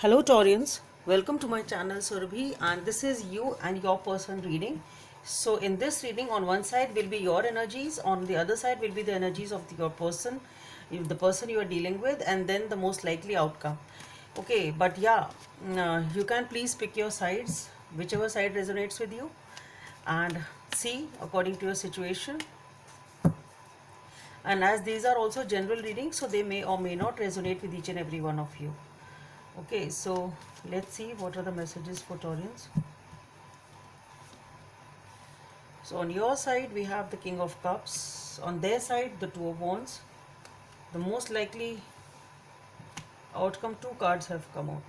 Hello Taurians, welcome to my channel Surabhi, and this is you and your person reading. So in this reading, on one side will be your energies, on the other side will be the energies of your person, the person you are dealing with, and then the most likely outcome. Okay, but yeah, you can please pick your sides, whichever side resonates with you, and see according to your situation. And as these are also general readings, so they may or may not resonate with each and every one of you. Okay, so let's see what are the messages for Taurians. So on your side we have the King of Cups, on their side the Two of Wands. The most likely outcome, two cards have come out.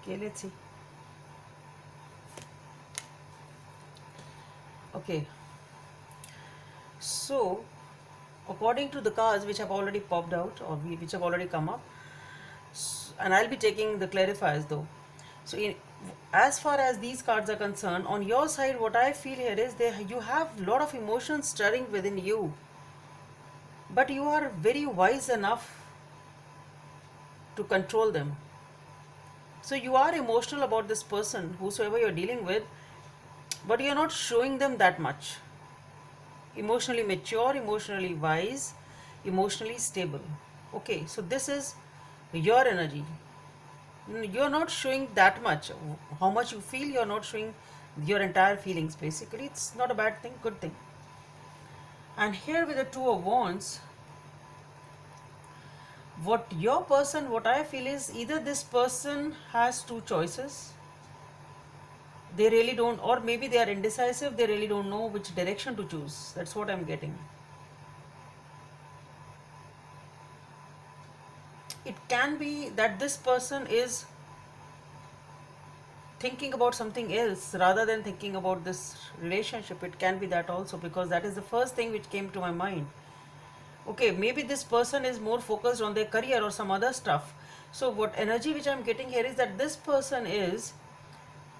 Okay, let's see. Okay, so according to the cards which have already popped out or which have already come up, and I'll be taking the clarifiers though. So as far as these cards are concerned, on your side what I feel here is you have a lot of emotions stirring within you, but you are very wise enough to control them. So you are emotional about this person, whosoever you're dealing with, but you're not showing them that much. Emotionally mature, emotionally wise, emotionally stable. Okay, so this is your energy. You're not showing that much. How much you feel, you're not showing your entire feelings basically. It's not a bad thing, good thing. And here with the Two of Wands, what I feel is either this person has two choices, they really don't, or maybe they are indecisive, they really don't know which direction to choose. That's what I'm getting. It can be that this person is thinking about something else rather than thinking about this relationship. It can be that also, because that is the first thing which came to my mind. Okay, maybe this person is more focused on their career or some other stuff. So what energy which I'm getting here is that this person is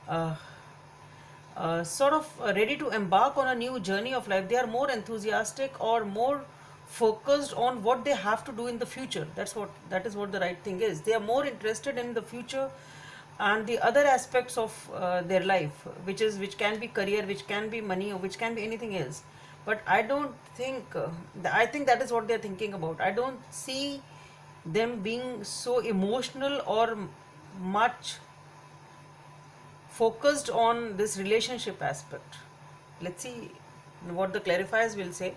uh, sort of ready to embark on a new journey of life. They are more enthusiastic or more focused on what they have to do in the future. That is what the right thing is. They are more interested in the future and the other aspects of their life, which can be career, which can be money, or which can be anything else. But I don't think I think that is what they are thinking about. I don't see them being so emotional or much focused on this relationship aspect. Let's see what the clarifiers will say.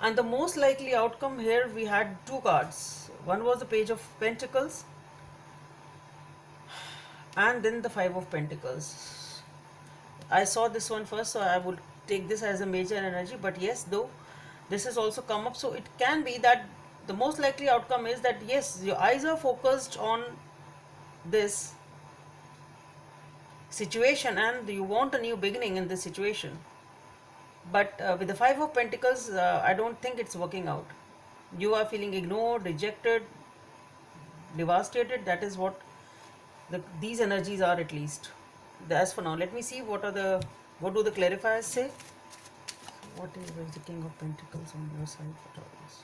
And the most likely outcome here, we had two cards. One was the Page of Pentacles and then the Five of Pentacles. I saw this one first, so I would take this as a major energy. But yes, though this has also come up, so it can be that the most likely outcome is that yes, your eyes are focused on this situation and you want a new beginning in this situation. But with the Five of Pentacles, I don't think it's working out. You are feeling ignored, rejected, devastated. That is what these energies are, at least. As for now, let me see what do the clarifiers say. What is the King of Pentacles on your side for Taurus?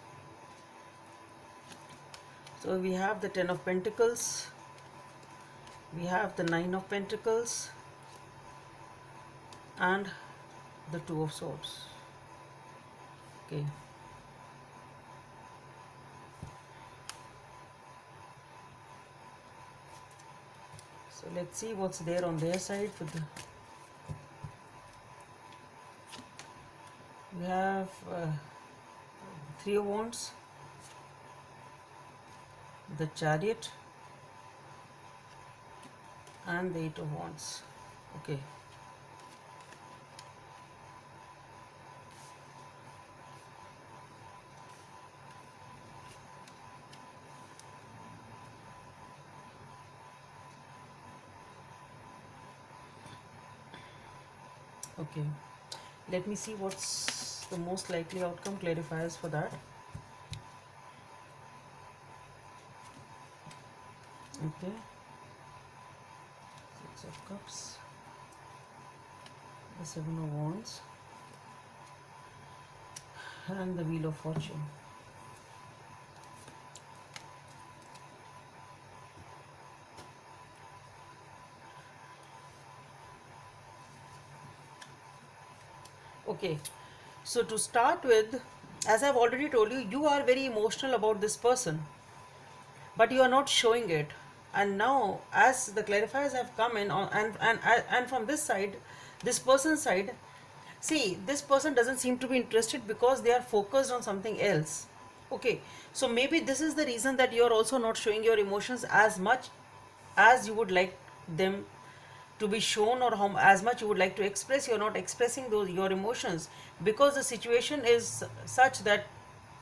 So we have the Ten of Pentacles, we have the Nine of Pentacles, and the Two of Swords. Okay. So let's see what's there on their side. We have Three of Wands, the Chariot, and the Eight of Wands. Okay. Okay. Let me see what's the most likely outcome, clarifiers for that. Okay. Six of Cups, the Seven of Wands, and the Wheel of Fortune. Okay, so to start with, as I've already told you, you are very emotional about this person, but you are not showing it. And now, as the clarifiers have come in on, and from this side, this person's side, see, this person doesn't seem to be interested because they are focused on something else. Okay, so maybe this is the reason that you are also not showing your emotions as much as you would like them to be shown, or how as much you would like to express. You're not expressing those your emotions because the situation is such that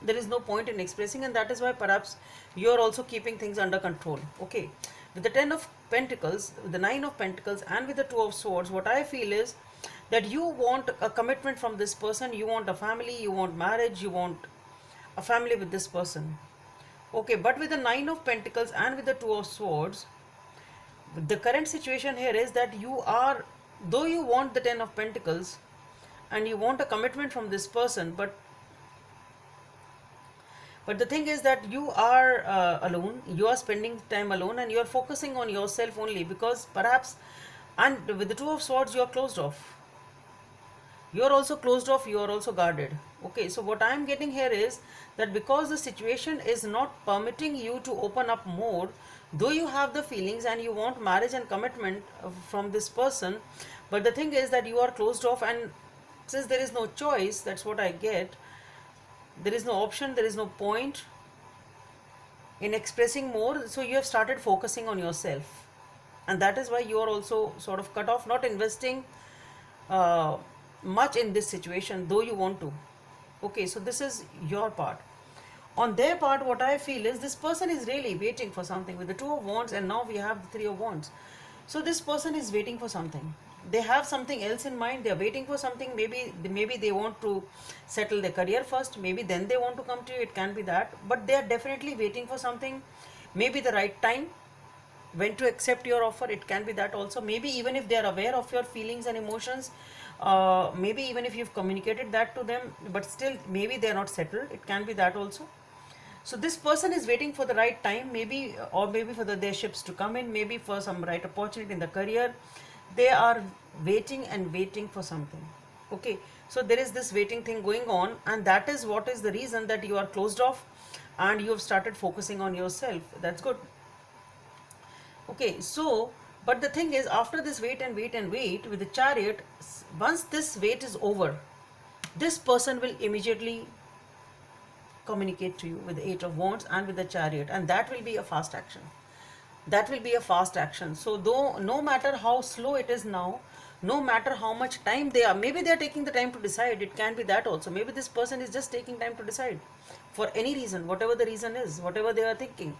there is no point in expressing, and that is why perhaps you're also keeping things under control. Okay, with the 10 of pentacles, the 9 of pentacles, and with the 2 of swords, what I feel is that you want a commitment from this person. You want a family, you want marriage, you want a family with this person. Okay, but with the 9 of pentacles and with the 2 of swords, the current situation here is that you are, though you want the 10 of pentacles and you want a commitment from this person, but the thing is that you are alone, you are spending time alone, and you are focusing on yourself only because perhaps, and with the 2 of swords, you are closed off. You are also closed off, you are also guarded. Okay, so what I am getting here is that because the situation is not permitting you to open up more, though you have the feelings and you want marriage and commitment from this person, but the thing is that you are closed off, and since there is no choice, that's what I get, there is no option, there is no point in expressing more, so you have started focusing on yourself, and that is why you are also sort of cut off, not investing uh, much in this situation, though you want to. Okay, so this is your part. On their part, what I feel is this person is really waiting for something with the 2 of wands, and now we have the 3 of wands. So this person is waiting for something. They have something else in mind. They are waiting for something. Maybe they want to settle their career first. Maybe then they want to come to you. It can be that. But they are definitely waiting for something. Maybe the right time when to accept your offer. It can be that also. Maybe even if they are aware of your feelings and emotions, maybe even if you've communicated that to them, but still maybe they are not settled. It can be that also. So this person is waiting for the right time, maybe, or maybe for their ships to come in, maybe for some right opportunity in the career. They are waiting and waiting for something. Okay, so there is this waiting thing going on, and that is what is the reason that you are closed off and you have started focusing on yourself. That's good. Okay, so, but the thing is, after this wait and wait and wait with the chariot, once this wait is over, this person will immediately communicate to you with the 8 of wands and with the chariot, and that will be a fast action. That will be a fast action. So though, no matter how slow it is now, no matter how much time they are, maybe they are taking the time to decide. It can be that also. Maybe this person is just taking time to decide for any reason, whatever the reason is, whatever they are thinking.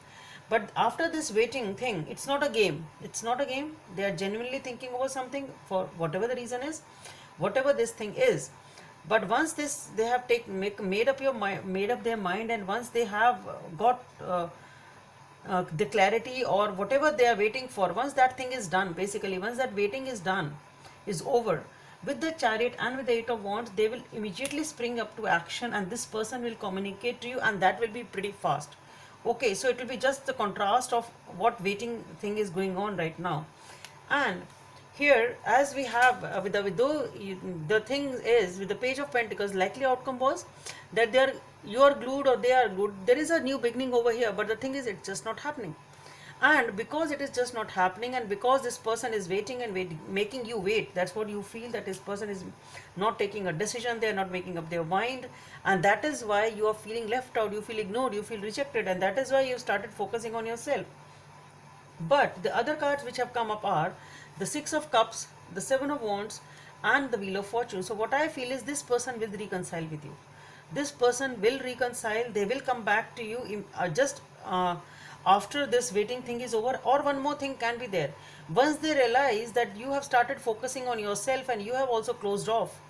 But after this waiting thing, it's not a game. It's not a game. They are genuinely thinking over something for whatever the reason is, whatever this thing is. But once this, they have made up their mind, and once they have got the clarity or whatever they are waiting for, once that thing is done, basically once that waiting is done, is over, with the chariot and with the 8 of wands, they will immediately spring up to action, and this person will communicate to you, and that will be pretty fast. Okay, so it will be just the contrast of what waiting thing is going on right now. And here, as we have the thing is with the page of pentacles, likely outcome was that you are glued or they are glued. There is a new beginning over here, but the thing is, it's just not happening. And because it is just not happening, and because this person is waiting and waiting, making you wait, that's what you feel, that this person is not taking a decision, they are not making up their mind, and that is why you are feeling left out, you feel ignored, you feel rejected, and that is why you started focusing on yourself. But the other cards which have come up are the 6 of cups, the 7 of wands, and the wheel of fortune. So what I feel is this person will reconcile with you. This person will reconcile. They will come back to you just after this waiting thing is over. Or one more thing can be there. Once they realize that you have started focusing on yourself and you have also closed off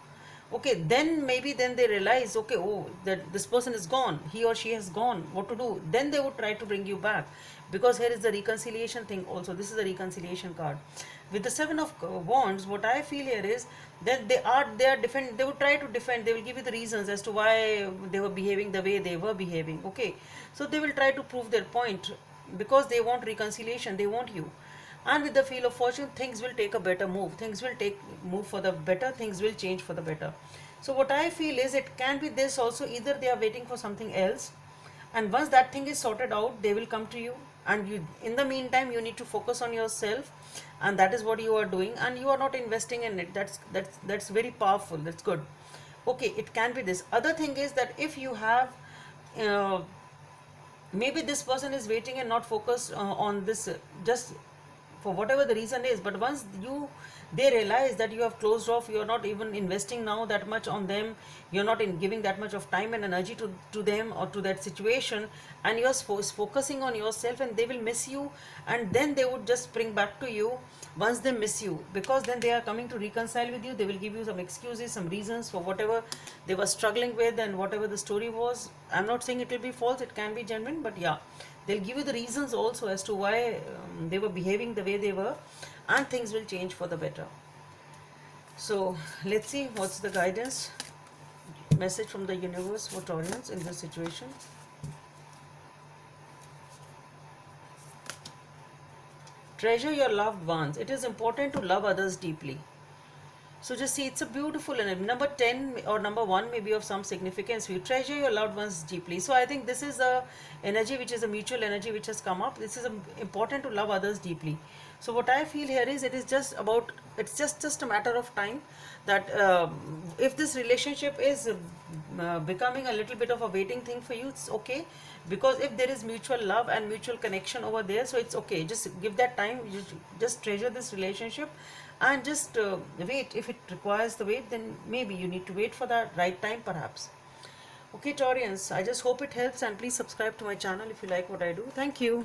Okay, then maybe then they realize, okay, oh, that this person is gone, he or she has gone, what to do? Then they would try to bring you back, because here is the reconciliation thing also. This is the reconciliation card. With the seven of wands, what I feel here is that they are defend, they would try to defend, they will give you the reasons as to why they were behaving the way they were behaving. Okay, so they will try to prove their point, because they want reconciliation, they want you. And with the wheel of fortune, things will take a better move, things will take move for the better, things will change for the better. So what I feel is, it can be this also, either they are waiting for something else, and once that thing is sorted out, they will come to you, and you, in the meantime, you need to focus on yourself, and that is what you are doing, and you are not investing in it. That's very powerful, that's good. Okay, it can be this. Other thing is that if you have uh, maybe this person is waiting and not focused on this, just for whatever the reason is, but once they realize that you have closed off, you are not even investing now that much on them, you're not in giving that much of time and energy to them or to that situation, and you're focusing on yourself, and they will miss you, and then they would just spring back to you once they miss you, because then they are coming to reconcile with you. They will give you some excuses, some reasons for whatever they were struggling with, and whatever the story was. I'm not saying it will be false, it can be genuine, but yeah, they'll give you the reasons also as to why they were behaving the way they were, and things will change for the better. So let's see what's the guidance message from the universe for Taurians in this situation. Treasure your loved ones. It is important to love others deeply. So just see, it's a beautiful, and number 10 or number 1 may be of some significance. You treasure your loved ones deeply. So I think this is a energy which is a mutual energy which has come up. This is important to love others deeply. So what I feel here is, it is just about, it's just a matter of time that if this relationship is becoming a little bit of a waiting thing for you, it's okay, because if there is mutual love and mutual connection over there, so it's okay. Just give that time. You just treasure this relationship, and just wait. If it requires the wait, then maybe you need to wait for the right time, perhaps. Okay, Taurians, I just hope it helps, and please subscribe to my channel if you like what I do. Thank you.